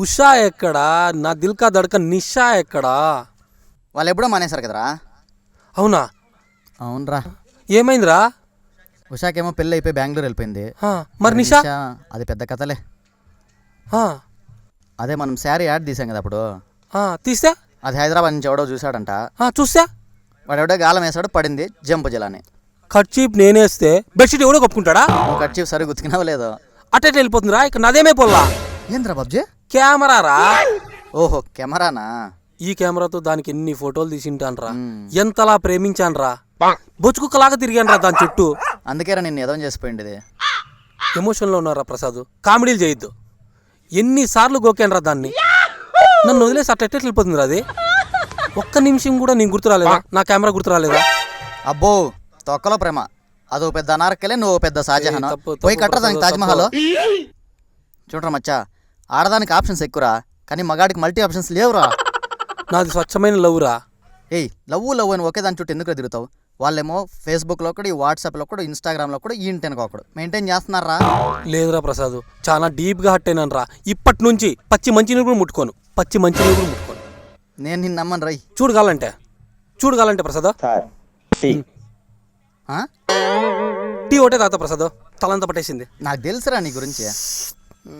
ఉషా ఎక్కడా, నా దిల్కా దడక నిషా ఎక్కడా? వాళ్ళు ఎప్పుడో మానేశారు కదరా. అవునా? అవునరా. ఏమైందిరా? ఉషాకేమో పెళ్ళి అయిపోయి బెంగళూరు వెళ్ళిపోయింది. మరి నిషా? అది పెద్ద కథలే. ఆ, అదే మనం శారీ యాడ్ తీసాం కదా అప్పుడు, తీస్తే అది హైదరాబాద్ నుంచి ఎవడో చూశాడంట. చూస్తే వాడు ఎవడో గాలం వేసాడు, పడింది జంపు జిలాని. కర్చీప్ నేనేస్తే బెడ్షీట్ ఎవడో కప్పుకుంటాడా? నువ్వు కట్ చీప్ సరిగ్గా ఉతికినావో లేదో. అట్టే వెళ్ళిపోతుందిరా, ఇక్కడ నాదేమే పొల్లా. ఏంద్రా బాబ్జీ? కెమెరా రా. ఓహో కెమెరానా? ఈ కెమెరాతో దానికి ఎన్ని ఫోటోలు తీసింటాన్రా, ఎంతలా ప్రేమించాన్రా, బొచ్చుకుక్కలాగా తిరిగాన్రా దాని చుట్టూ. అందుకేరా నిన్ను ఎదవం చేసిపోయింది. ఎమోషన్లో ఉన్నారా ప్రసాద్, కామెడీలు చేయొద్దు. ఎన్నిసార్లు గోకాన్రా దాన్ని, నన్ను వదిలేసి అట్ట వెళ్ళిపోతుందిరా అది. ఒక్క నిమిషం కూడా నేను గుర్తు రాలేదా, నా కెమెరా గుర్తు రాలేదా? అబ్బో తొక్కలో ప్రేమ. అదో పెద్ద అనార్కలే, నువ్వు పెద్ద షాజహాన్. తప్పు పోయి కట్టరా ప్రసాద్, దానికి తాజ్మహల్. చూడరా మచ్చా, ఆడదానికి ఆప్షన్స్ ఎక్కువరా, కానీ మగాడికి మల్టీ ఆప్షన్స్ లేవురా. నాది స్వచ్ఛమైన లవ్ రా. ఏయ్ లవ్ అని ఒకే దాని చుట్టూ ఎందుకు తిరుగుతావు? వాళ్ళేమో ఫేస్బుక్లో ఒకటి, వాట్సాప్లో ఒకటి, ఇన్స్టాగ్రామ్లో కూడా, ఈ ఇంటెనక ఒకడు మెయింటైన్ చేస్తున్నారా. లేదురా ప్రసాద్, చాలా డీప్గా హట్ అయినాను రా. ఇప్పటి నుంచి పచ్చి మంచినీరు కూడా ముట్టుకోను, పచ్చి మంచినీరు కూడా ముట్టుకోను. నేను నిన్ను నమ్మను రై. చూడగాలంటే ప్రసాద్, టీ ఒకటే తాత ప్రసాద్, తలంతా పట్టేసింది. నాకు తెలుసురా నీ గురించి.